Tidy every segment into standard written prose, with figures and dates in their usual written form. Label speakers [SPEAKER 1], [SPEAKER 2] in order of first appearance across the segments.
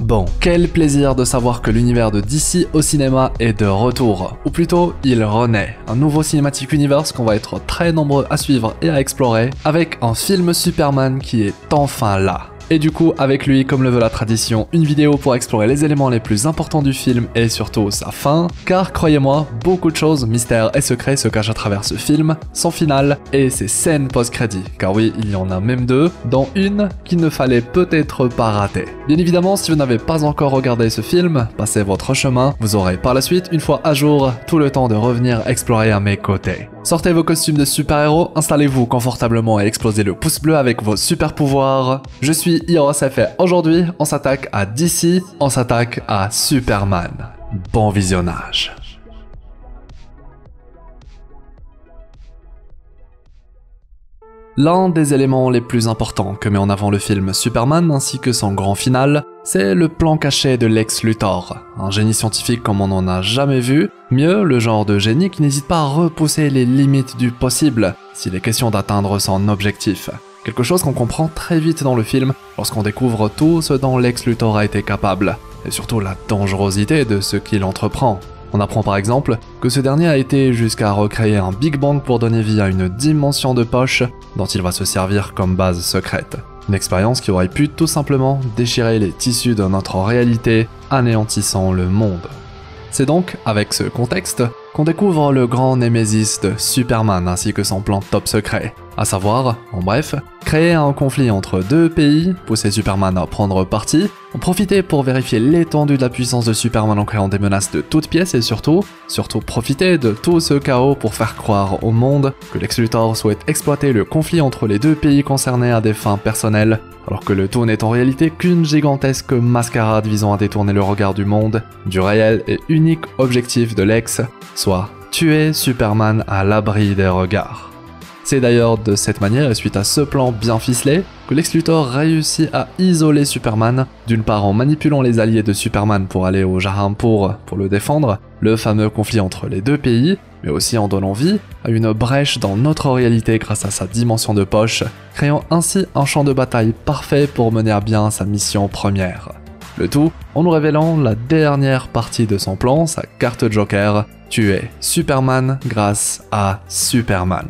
[SPEAKER 1] Bon, quel plaisir de savoir que l'univers de DC au cinéma est de retour, ou plutôt il renaît, un nouveau Cinematic Universe qu'on va être très nombreux à suivre et à explorer, avec un film Superman qui est enfin là. Et du coup, avec lui, comme le veut la tradition, une vidéo pour explorer les éléments les plus importants du film et surtout sa fin, car croyez-moi, beaucoup de choses, mystères et secrets se cachent à travers ce film, son final et ses scènes post-crédit, car oui, il y en a même deux, dont une qu'il ne fallait peut-être pas rater. Bien évidemment, si vous n'avez pas encore regardé ce film, passez votre chemin, vous aurez par la suite, une fois à jour, tout le temps de revenir explorer à mes côtés. Sortez vos costumes de super-héros, installez-vous confortablement et explosez le pouce bleu avec vos super pouvoirs. Je suis HeroesFR. Aujourd'hui, on s'attaque à DC, on s'attaque à Superman. Bon visionnage. L'un des éléments les plus importants que met en avant le film Superman ainsi que son grand final, c'est le plan caché de Lex Luthor, un génie scientifique comme on n'en a jamais vu, mieux le genre de génie qui n'hésite pas à repousser les limites du possible s'il est question d'atteindre son objectif. Quelque chose qu'on comprend très vite dans le film lorsqu'on découvre tout ce dont Lex Luthor a été capable, et surtout la dangerosité de ce qu'il entreprend. On apprend par exemple que ce dernier a été jusqu'à recréer un Big Bang pour donner vie à une dimension de poche dont il va se servir comme base secrète. Une expérience qui aurait pu tout simplement déchirer les tissus de notre réalité, anéantissant le monde. C'est donc avec ce contexte qu'on découvre le grand némésis de Superman ainsi que son plan top secret, à savoir, en bref, créer un conflit entre deux pays, pousser Superman à prendre parti, en profiter pour vérifier l'étendue de la puissance de Superman en créant des menaces de toutes pièces et surtout profiter de tout ce chaos pour faire croire au monde que Lex Luthor souhaite exploiter le conflit entre les deux pays concernés à des fins personnelles, alors que le tout n'est en réalité qu'une gigantesque mascarade visant à détourner le regard du monde du réel et unique objectif de Lex, soit tuer Superman à l'abri des regards. C'est d'ailleurs de cette manière et suite à ce plan bien ficelé que Lex Luthor réussit à isoler Superman, d'une part en manipulant les alliés de Superman pour aller au Jarampur pour le défendre, le fameux conflit entre les deux pays, mais aussi en donnant vie à une brèche dans notre réalité grâce à sa dimension de poche, créant ainsi un champ de bataille parfait pour mener à bien sa mission première. Le tout en nous révélant la dernière partie de son plan, sa carte Joker, tuer Superman grâce à Superman.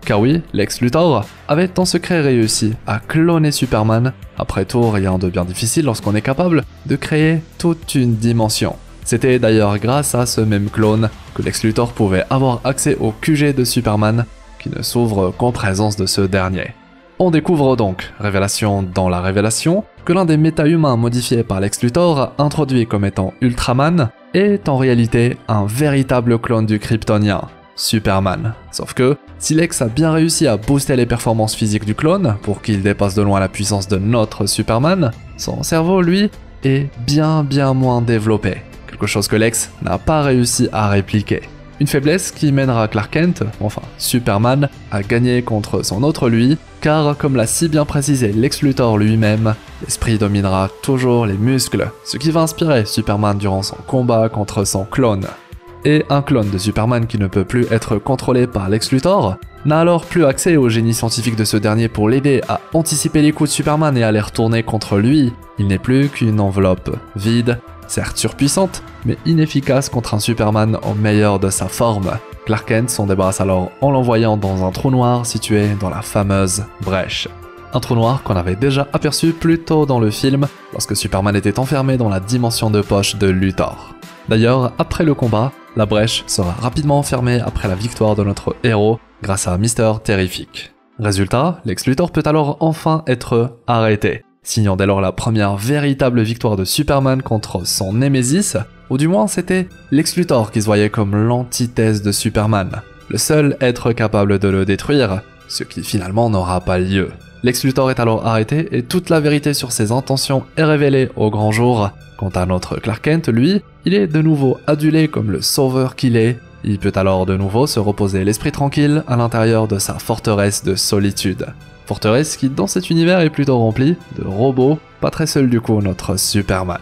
[SPEAKER 1] Car oui, Lex Luthor avait en secret réussi à cloner Superman, après tout rien de bien difficile lorsqu'on est capable de créer toute une dimension. C'était d'ailleurs grâce à ce même clone que Lex Luthor pouvait avoir accès au QG de Superman, qui ne s'ouvre qu'en présence de ce dernier. On découvre donc, révélation dans la révélation, que l'un des méta-humains modifiés par Lex Luthor, introduit comme étant Ultraman, est en réalité un véritable clone du Kryptonien, Superman. Sauf que, si Lex a bien réussi à booster les performances physiques du clone pour qu'il dépasse de loin la puissance de notre Superman, son cerveau, lui, est bien moins développé. Quelque chose que Lex n'a pas réussi à répliquer. Une faiblesse qui mènera Clark Kent, enfin Superman, à gagner contre son autre lui, car comme l'a si bien précisé Lex Luthor lui-même, l'esprit dominera toujours les muscles, ce qui va inspirer Superman durant son combat contre son clone. Et un clone de Superman qui ne peut plus être contrôlé par Lex Luthor n'a alors plus accès au génie scientifique de ce dernier pour l'aider à anticiper les coups de Superman et à les retourner contre lui. Il n'est plus qu'une enveloppe vide, certes surpuissante, mais inefficace contre un Superman au meilleur de sa forme. Clark Kent s'en débarrasse alors en l'envoyant dans un trou noir situé dans la fameuse brèche. Un trou noir qu'on avait déjà aperçu plus tôt dans le film, lorsque Superman était enfermé dans la dimension de poche de Luthor. D'ailleurs, après le combat, la brèche sera rapidement fermée après la victoire de notre héros grâce à Mister Terrific. Résultat, Lex Luthor peut alors enfin être arrêté, signant dès lors la première véritable victoire de Superman contre son némésis, ou du moins c'était Lex Luthor qui se voyait comme l'antithèse de Superman, le seul être capable de le détruire, ce qui finalement n'aura pas lieu. Lex Luthor est alors arrêté et toute la vérité sur ses intentions est révélée au grand jour. Quant à notre Clark Kent, lui, il est de nouveau adulé comme le sauveur qu'il est. Il peut alors de nouveau se reposer l'esprit tranquille à l'intérieur de sa forteresse de solitude. Forteresse qui dans cet univers est plutôt remplie de robots, pas très seul du coup notre Superman.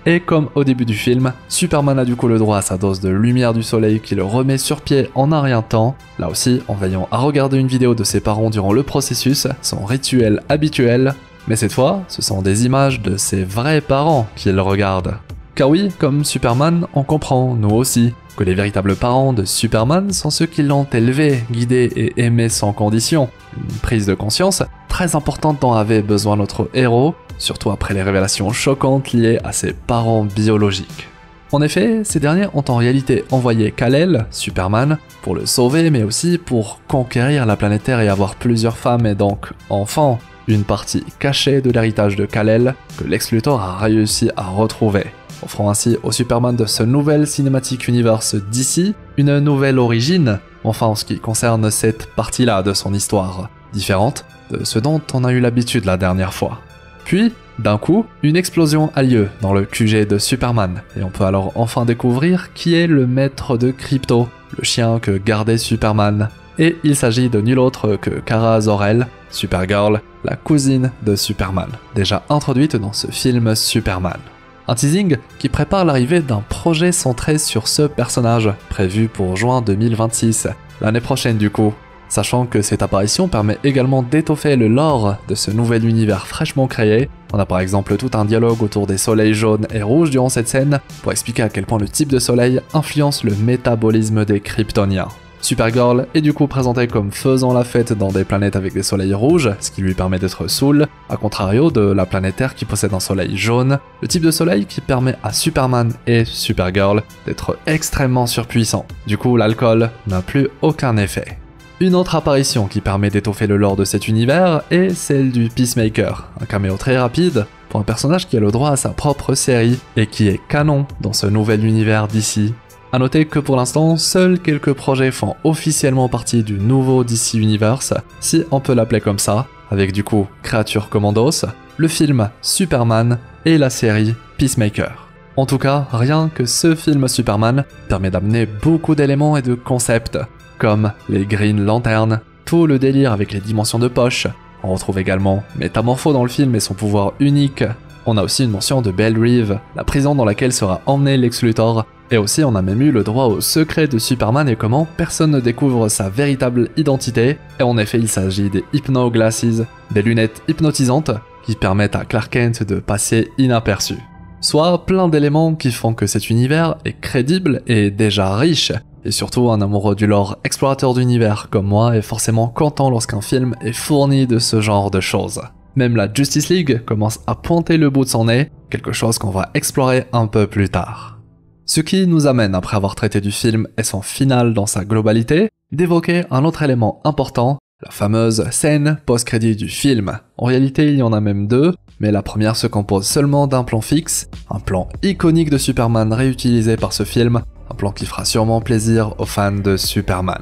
[SPEAKER 1] Et comme au début du film, Superman a du coup le droit à sa dose de lumière du soleil qui le remet sur pied en un rien de temps, là aussi en veillant à regarder une vidéo de ses parents durant le processus, son rituel habituel, Mais cette fois, ce sont des images de ses vrais parents qu'il regarde. Car oui, comme Superman, on comprend, nous aussi, que les véritables parents de Superman sont ceux qui l'ont élevé, guidé et aimé sans condition. Une prise de conscience très importante dont avait besoin notre héros, surtout après les révélations choquantes liées à ses parents biologiques. En effet, ces derniers ont en réalité envoyé Kal-El, Superman, pour le sauver, mais aussi pour conquérir la planète Terre et avoir plusieurs femmes et donc enfants, une partie cachée de l'héritage de Kal-El que Lex Luthor a réussi à retrouver, offrant ainsi au Superman de ce nouvel Cinematic Universe d'ici une nouvelle origine, enfin en ce qui concerne cette partie-là de son histoire, différente de ce dont on a eu l'habitude la dernière fois. Puis, d'un coup, une explosion a lieu dans le QG de Superman, et on peut alors enfin découvrir qui est le maître de Krypto, le chien que gardait Superman. Et il s'agit de nul autre que Kara Zor-El, Supergirl, la cousine de Superman, déjà introduite dans ce film Superman. Un teasing qui prépare l'arrivée d'un projet centré sur ce personnage, prévu pour juin 2026, l'année prochaine du coup. Sachant que cette apparition permet également d'étoffer le lore de ce nouvel univers fraîchement créé. On a par exemple tout un dialogue autour des soleils jaunes et rouges durant cette scène, pour expliquer à quel point le type de soleil influence le métabolisme des Kryptoniens. Supergirl est du coup présentée comme faisant la fête dans des planètes avec des soleils rouges, ce qui lui permet d'être saoul, à contrario de la planète Terre qui possède un soleil jaune, le type de soleil qui permet à Superman et Supergirl d'être extrêmement surpuissants. Du coup, l'alcool n'a plus aucun effet. Une autre apparition qui permet d'étoffer le lore de cet univers est celle du Peacemaker, un caméo très rapide pour un personnage qui a le droit à sa propre série et qui est canon dans ce nouvel univers d'ici. A noter que pour l'instant, seuls quelques projets font officiellement partie du nouveau DC Universe, si on peut l'appeler comme ça, avec du coup Creature Commandos, le film Superman et la série Peacemaker. En tout cas, rien que ce film Superman permet d'amener beaucoup d'éléments et de concepts, comme les Green Lantern, tout le délire avec les dimensions de poche. On retrouve également Métamorpho dans le film et son pouvoir unique. On a aussi une mention de Belle Reeve, la prison dans laquelle sera emmené Lex Luthor. Et aussi on a même eu le droit au secret de Superman et comment personne ne découvre sa véritable identité. Et en effet il s'agit des Hypno Glasses, des lunettes hypnotisantes qui permettent à Clark Kent de passer inaperçu. Soit plein d'éléments qui font que cet univers est crédible et déjà riche. Et surtout, un amoureux du lore explorateur d'univers comme moi est forcément content lorsqu'un film est fourni de ce genre de choses. Même la Justice League commence à pointer le bout de son nez, quelque chose qu'on va explorer un peu plus tard. Ce qui nous amène, après avoir traité du film et son final dans sa globalité, d'évoquer un autre élément important, la fameuse scène post-crédit du film. En réalité, il y en a même deux, mais la première se compose seulement d'un plan fixe, un plan iconique de Superman réutilisé par ce film, un plan qui fera sûrement plaisir aux fans de Superman.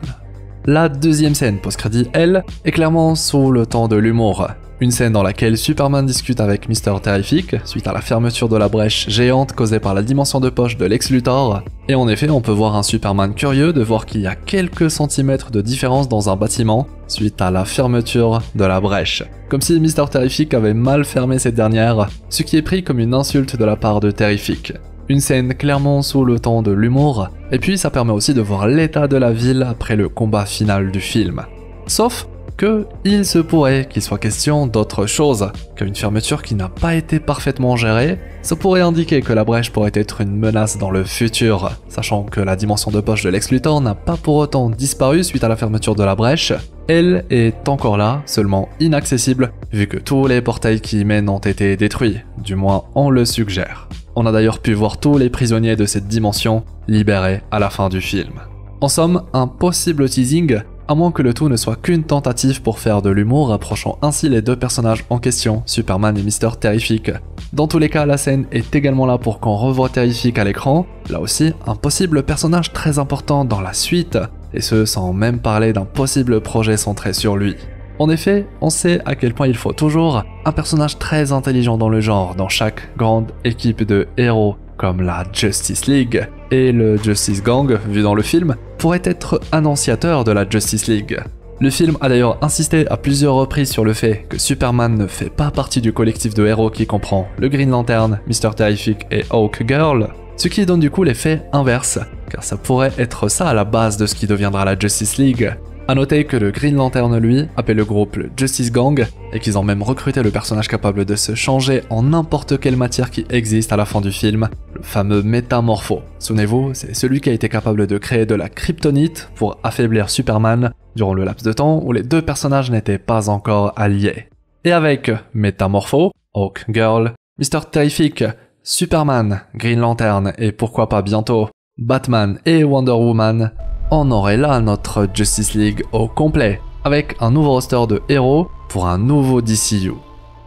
[SPEAKER 1] La deuxième scène post-crédit, elle, est clairement sous le ton de l'humour. Une scène dans laquelle Superman discute avec Mr. Terrific suite à la fermeture de la brèche géante causée par la dimension de poche de Lex Luthor. Et en effet, on peut voir un Superman curieux de voir qu'il y a quelques centimètres de différence dans un bâtiment suite à la fermeture de la brèche. Comme si Mr. Terrific avait mal fermé cette dernière, ce qui est pris comme une insulte de la part de Terrific. Une scène clairement sous le ton de l'humour, et puis ça permet aussi de voir l'état de la ville après le combat final du film. Sauf que il se pourrait qu'il soit question d'autre chose, qu'une fermeture qui n'a pas été parfaitement gérée, ça pourrait indiquer que la brèche pourrait être une menace dans le futur, sachant que la dimension de poche de Lex Luthor n'a pas pour autant disparu suite à la fermeture de la brèche, elle est encore là, seulement inaccessible, vu que tous les portails qui y mènent ont été détruits, du moins on le suggère. On a d'ailleurs pu voir tous les prisonniers de cette dimension libérés à la fin du film. En somme, un possible teasing, à moins que le tout ne soit qu'une tentative pour faire de l'humour, rapprochant ainsi les deux personnages en question, Superman et Mr. Terrific. Dans tous les cas, la scène est également là pour qu'on revoie Terrific à l'écran, là aussi un possible personnage très important dans la suite, et ce sans même parler d'un possible projet centré sur lui. En effet, on sait à quel point il faut toujours un personnage très intelligent dans le genre, dans chaque grande équipe de héros, comme la Justice League, et le Justice Gang, vu dans le film, pourrait être annonciateur de la Justice League. Le film a d'ailleurs insisté à plusieurs reprises sur le fait que Superman ne fait pas partie du collectif de héros qui comprend le Green Lantern, Mr. Terrific et Hawk Girl, ce qui donne du coup l'effet inverse, car ça pourrait être ça à la base de ce qui deviendra la Justice League. A noter que le Green Lantern, lui, appelle le groupe le Justice Gang, et qu'ils ont même recruté le personnage capable de se changer en n'importe quelle matière qui existe à la fin du film, le fameux Métamorpho. Souvenez-vous, c'est celui qui a été capable de créer de la kryptonite pour affaiblir Superman durant le laps de temps où les deux personnages n'étaient pas encore alliés. Et avec Métamorpho, Hawk Girl, Mr. Terrific, Superman, Green Lantern et pourquoi pas bientôt Batman et Wonder Woman, on aurait là notre Justice League au complet, avec un nouveau roster de héros pour un nouveau DCU.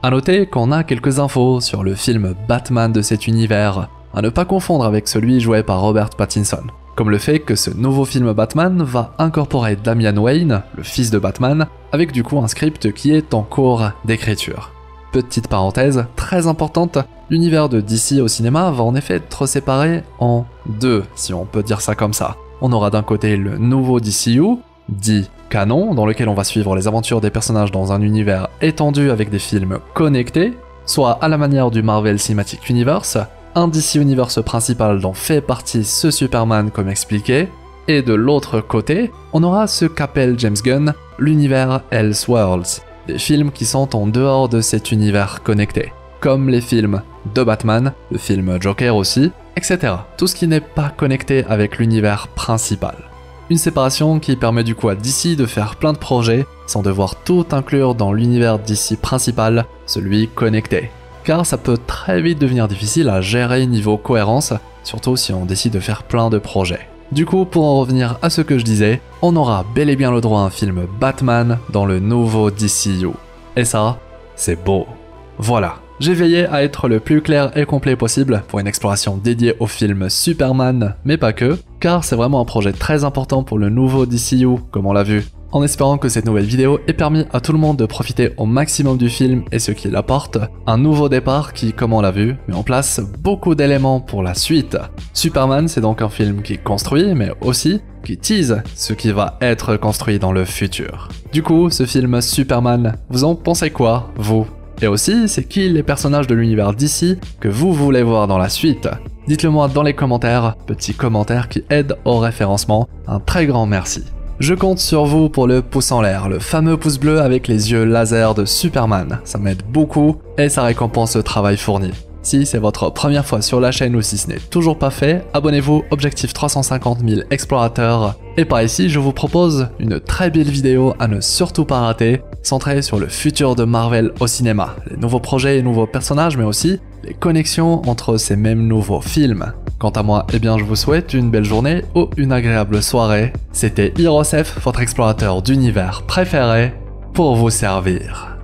[SPEAKER 1] A noter qu'on a quelques infos sur le film Batman de cet univers, à ne pas confondre avec celui joué par Robert Pattinson, comme le fait que ce nouveau film Batman va incorporer Damian Wayne, le fils de Batman, avec du coup un script qui est en cours d'écriture. Petite parenthèse très importante, l'univers de DC au cinéma va en effet être séparé en deux, si on peut dire ça comme ça. On aura d'un côté le nouveau DCU, dit canon, dans lequel on va suivre les aventures des personnages dans un univers étendu avec des films connectés, soit à la manière du Marvel Cinematic Universe, un DC Universe principal dont fait partie ce Superman comme expliqué, et de l'autre côté, on aura ce qu'appelle James Gunn l'univers Elseworlds, des films qui sont en dehors de cet univers connecté, comme les films de Batman, le film Joker aussi, etc. Tout ce qui n'est pas connecté avec l'univers principal. Une séparation qui permet du coup à DC de faire plein de projets sans devoir tout inclure dans l'univers DC principal, celui connecté. Car ça peut très vite devenir difficile à gérer niveau cohérence, surtout si on décide de faire plein de projets. Du coup, pour en revenir à ce que je disais, on aura bel et bien le droit à un film Batman dans le nouveau DCU. Et ça, c'est beau. Voilà. J'ai veillé à être le plus clair et complet possible pour une exploration dédiée au film Superman, mais pas que, car c'est vraiment un projet très important pour le nouveau DCU, comme on l'a vu. En espérant que cette nouvelle vidéo ait permis à tout le monde de profiter au maximum du film et ce qu'il apporte, un nouveau départ qui, comme on l'a vu, met en place beaucoup d'éléments pour la suite. Superman, c'est donc un film qui construit, mais aussi qui tease ce qui va être construit dans le futur. Du coup, ce film Superman, vous en pensez quoi, vous ? Et aussi, c'est qui les personnages de l'univers DC que vous voulez voir dans la suite? Dites-le moi dans les commentaires, petit commentaire qui aide au référencement, un très grand merci. Je compte sur vous pour le pouce en l'air, le fameux pouce bleu avec les yeux laser de Superman, ça m'aide beaucoup et ça récompense le travail fourni. Si c'est votre première fois sur la chaîne ou si ce n'est toujours pas fait, abonnez-vous, objectif 350 000 explorateurs. Et par ici, je vous propose une très belle vidéo à ne surtout pas rater, centrée sur le futur de Marvel au cinéma, les nouveaux projets et nouveaux personnages, mais aussi les connexions entre ces mêmes nouveaux films. Quant à moi, eh bien je vous souhaite une belle journée ou une agréable soirée. C'était Hirosef, votre explorateur d'univers préféré, pour vous servir.